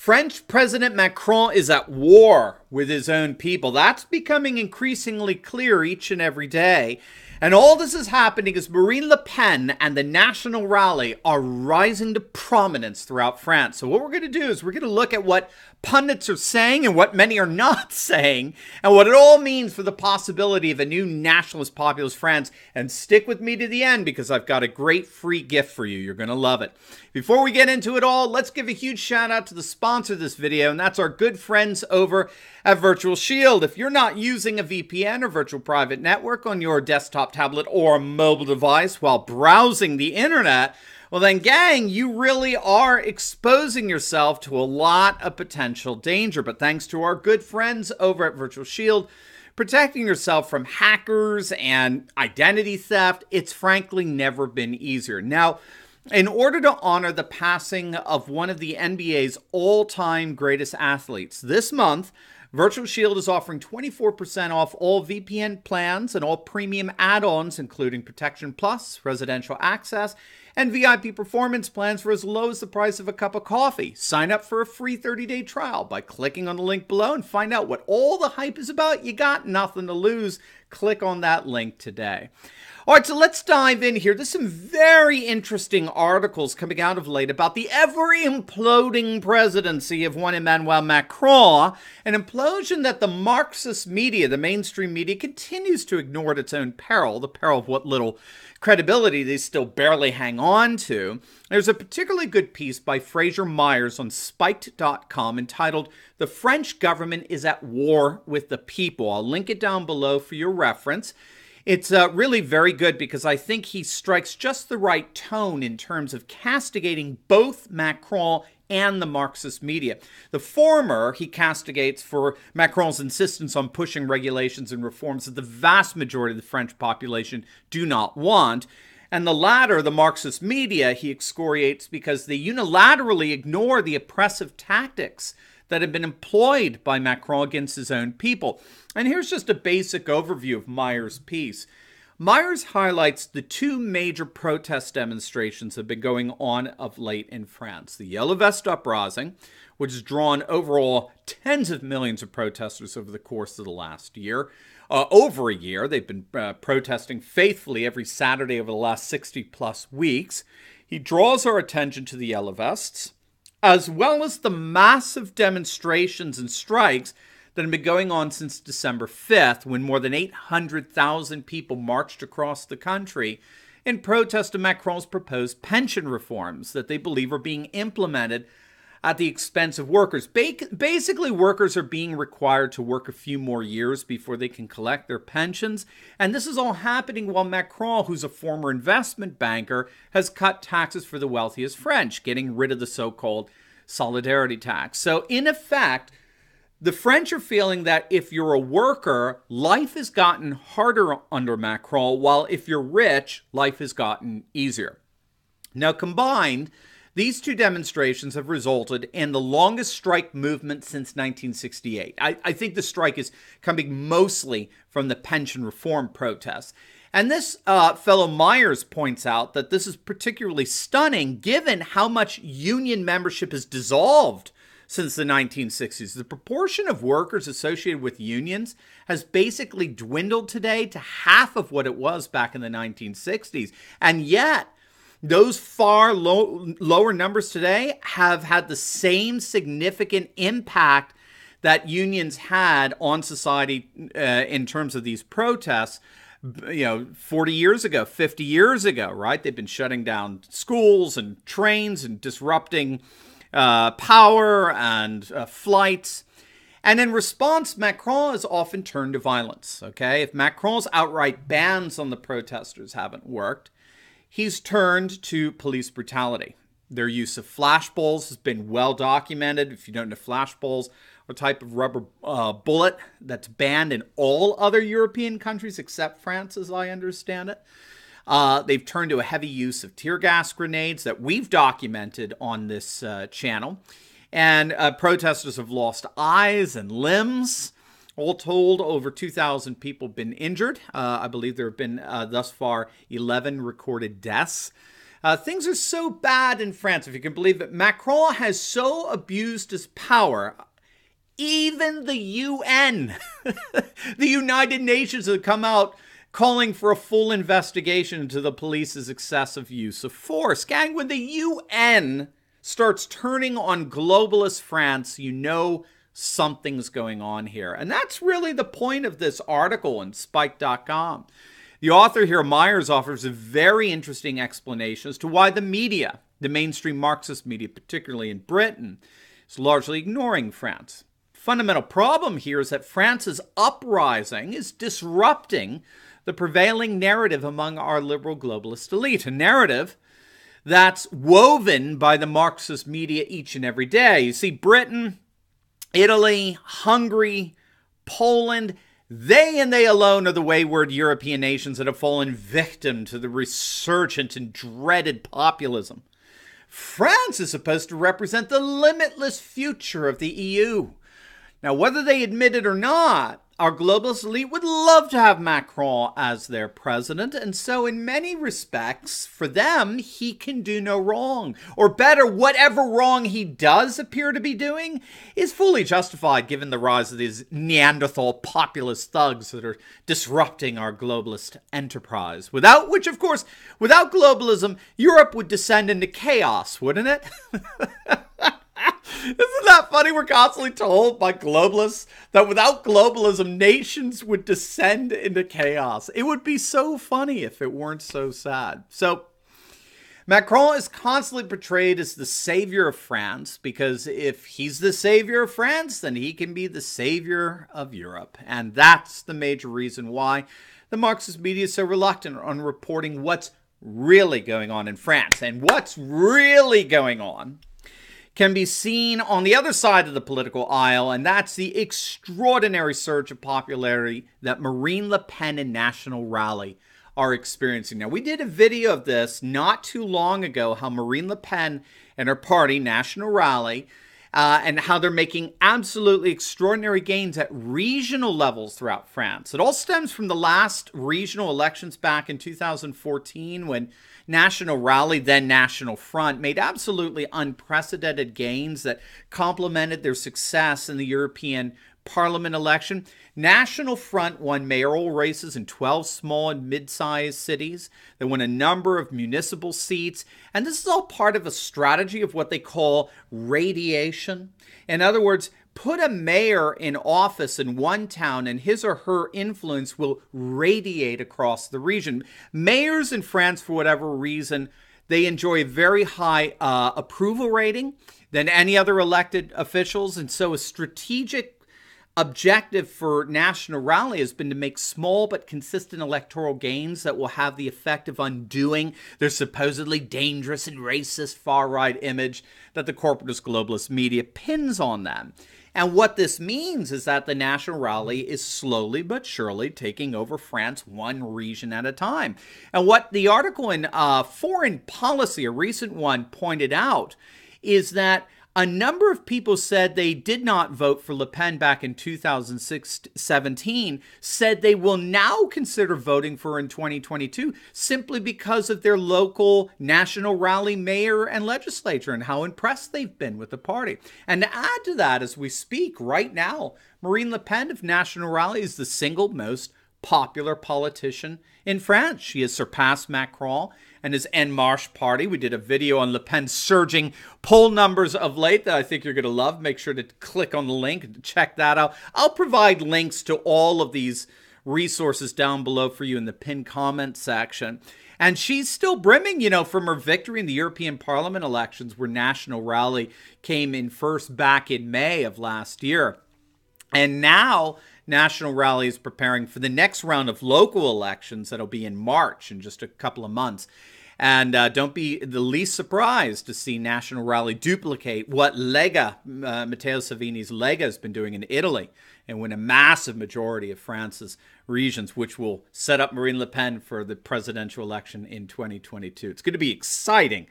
French President Macron is at war with his own people. That's becoming increasingly clear each and every day. And all this is happening as Marine Le Pen and the National Rally are rising to prominence throughout France. So what we're going to do is we're going to look at what pundits are saying and what many are not saying, and what it all means for the possibility of a new nationalist populist France. And stick with me to the end because I've got a great free gift for you. You're going to love it. Before we get into it all, let's give a huge shout out to the sponsor of this video, and that's our good friends over at Virtual Shield. If you're not using a VPN or virtual private network on your desktop, tablet, or mobile device while browsing the internet, well then, gang, you really are exposing yourself to a lot of potential danger. But thanks to our good friends over at Virtual Shield, protecting yourself from hackers and identity theft, it's frankly never been easier. Now, in order to honor the passing of one of the NBA's all-time greatest athletes, this month, Virtual Shield is offering 24% off all VPN plans and all premium add-ons, including Protection Plus, residential access, and VIP performance plans for as low as the price of a cup of coffee. Sign up for a free 30-day trial by clicking on the link below and find out what all the hype is about. You got nothing to lose. Click on that link today. All right, so let's dive in here. There's some very interesting articles coming out of late about the ever-imploding presidency of one Emmanuel Macron, an implosion that the Marxist media, the mainstream media, continues to ignore at its own peril, the peril of what little credibility they still barely hang on to. There's a particularly good piece by Fraser Myers on Spiked.com entitled, "The French Government is at War with the People." I'll link it down below for your reference. It's really very good because I think he strikes just the right tone in terms of castigating both Macron and the Marxist media. The former he castigates for Macron's insistence on pushing regulations and reforms that the vast majority of the French population do not want. And the latter, the Marxist media, he excoriates because they unilaterally ignore the oppressive tactics that have been employed by Macron against his own people. And here's just a basic overview of Myers' piece. Myers highlights the two major protest demonstrations that have been going on of late in France. The Yellow Vest Uprising, which has drawn overall tens of millions of protesters over the course of the last year. Over a year, they've been protesting faithfully every Saturday over the last 60 plus weeks. He draws our attention to the Yellow Vests, as well as the massive demonstrations and strikes that have been going on since December 5th, when more than 800,000 people marched across the country in protest of Macron's proposed pension reforms that they believe are being implemented at the expense of workers. Basically, workers are being required to work a few more years before they can collect their pensions. And this is all happening while Macron, who's a former investment banker, has cut taxes for the wealthiest French, getting rid of the so-called solidarity tax. So in effect, the French are feeling that if you're a worker, life has gotten harder under Macron, while if you're rich, life has gotten easier. Now combined, these two demonstrations have resulted in the longest strike movement since 1968. I think the strike is coming mostly from the pension reform protests. And this fellow Myers points out that this is particularly stunning given how much union membership has dissolved since the 1960s. The proportion of workers associated with unions has basically dwindled today to half of what it was back in the 1960s. And yet, those far lower numbers today have had the same significant impact that unions had on society in terms of these protests, 40 years ago, 50 years ago, right? They've been shutting down schools and trains and disrupting power and flights. And in response, Macron has often turned to violence, okay? If Macron's outright bans on the protesters haven't worked, he's turned to police brutality. Their use of flashballs has been well documented. If you don't know, flashballs are a type of rubber bullet that's banned in all other European countries except France, as I understand it. They've turned to a heavy use of tear gas grenades that we've documented on this channel. And protesters have lost eyes and limbs. All told, over 2,000 people have been injured. I believe there have been, thus far, 11 recorded deaths. Things are so bad in France, if you can believe it. Macron has so abused his power. Even the UN, the United Nations, have come out calling for a full investigation into the police's excessive use of force. Gang, when the UN starts turning on globalist France, you know something's going on here. And that's really the point of this article in Spike.com. The author here, Myers, offers a very interesting explanation as to why the media, the mainstream Marxist media, particularly in Britain, is largely ignoring France. Fundamental problem here is that France's uprising is disrupting the prevailing narrative among our liberal globalist elite, a narrative that's woven by the Marxist media each and every day. You see, Britain, Italy, Hungary, Poland, they and they alone are the wayward European nations that have fallen victim to the resurgent and dreaded populism. France is supposed to represent the limitless future of the EU. Now, whether they admit it or not, our globalist elite would love to have Macron as their president, and so in many respects, for them, he can do no wrong. Or better, whatever wrong he does appear to be doing is fully justified given the rise of these Neanderthal populist thugs that are disrupting our globalist enterprise. Without which, of course, without globalism, Europe would descend into chaos, wouldn't it? Isn't that funny? We're constantly told by globalists that without globalism, nations would descend into chaos. It would be so funny if it weren't so sad. So Macron is constantly portrayed as the savior of France, because if he's the savior of France, then he can be the savior of Europe. And that's the major reason why the Marxist media is so reluctant on reporting what's really going on in France. And what's really going on can be seen on the other side of the political aisle, and that's the extraordinary surge of popularity that Marine Le Pen and National Rally are experiencing. Now, we did a video of this not too long ago, how Marine Le Pen and her party, National Rally, and how they're making absolutely extraordinary gains at regional levels throughout France. It all stems from the last regional elections back in 2014, when National Rally, then National Front, made absolutely unprecedented gains that complemented their success in the European Parliament election. National Front won mayoral races in 12 small and mid-sized cities. They won a number of municipal seats. And this is all part of a strategy of what they call radiation. In other words, put a mayor in office in one town and his or her influence will radiate across the region. Mayors in France, for whatever reason, they enjoy a very high approval rating than any other elected officials. And so a strategic objective for National Rally has been to make small but consistent electoral gains that will have the effect of undoing their supposedly dangerous and racist far-right image that the corporatist globalist media pins on them. And what this means is that the National Rally is slowly but surely taking over France one region at a time. And what the article in Foreign Policy, a recent one, pointed out is that a number of people said they did not vote for Le Pen back in 2017, said they will now consider voting for her in 2022 simply because of their local National Rally mayor and legislature and how impressed they've been with the party. And to add to that, as we speak right now, Marine Le Pen of National Rally is the single most popular politician in France. She has surpassed Macron and his En Marche party. We did a video on Le Pen's surging poll numbers of late that I think you're going to love. Make sure to click on the link and check that out. I'll provide links to all of these resources down below for you in the pinned comment section. And she's still brimming, from her victory in the European Parliament elections, where National Rally came in first back in May of last year. And now National Rally is preparing for the next round of local elections that'll be in March, in just a couple of months. And don't be the least surprised to see National Rally duplicate what Lega, Matteo Salvini's Lega, has been doing in Italy and win a massive majority of France's regions, which will set up Marine Le Pen for the presidential election in 2022. It's going to be exciting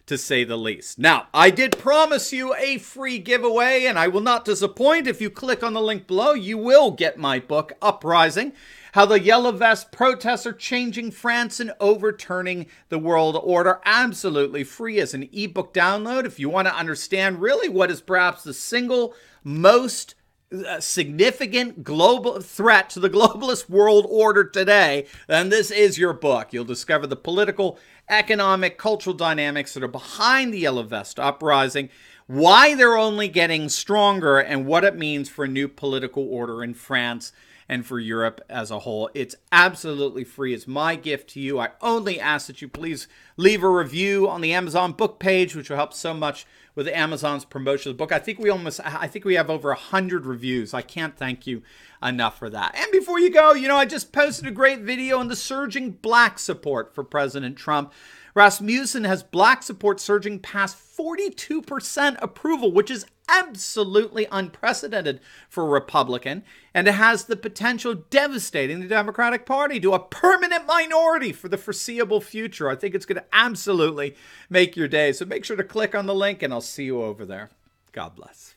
to say the least. Now, I did promise you a free giveaway, and I will not disappoint. If you click on the link below, you will get my book, Uprising: How the Yellow Vest Protests Are Changing France and Overturning the World Order. Absolutely free as an ebook download. If you want to understand really what is perhaps the single most significant global threat to the globalist world order today, then this is your book. You'll discover the political, economic, cultural dynamics that are behind the Yellow Vest Uprising, why they're only getting stronger, and what it means for a new political order in France and for Europe as a whole. It's absolutely free. It's my gift to you. I only ask that you please leave a review on the Amazon book page, which will help so much with Amazon's promotion of the book. I think we have over 100 reviews. I can't thank you enough for that. And before you go, I just posted a great video on the surging black support for President Trump. Rasmussen has black support surging past 42% approval, which is absolutely unprecedented for a Republican, and it has the potential devastating the Democratic Party to a permanent minority for the foreseeable future. I think it's going to absolutely make your day. So make sure to click on the link, and I'll see you over there. God bless.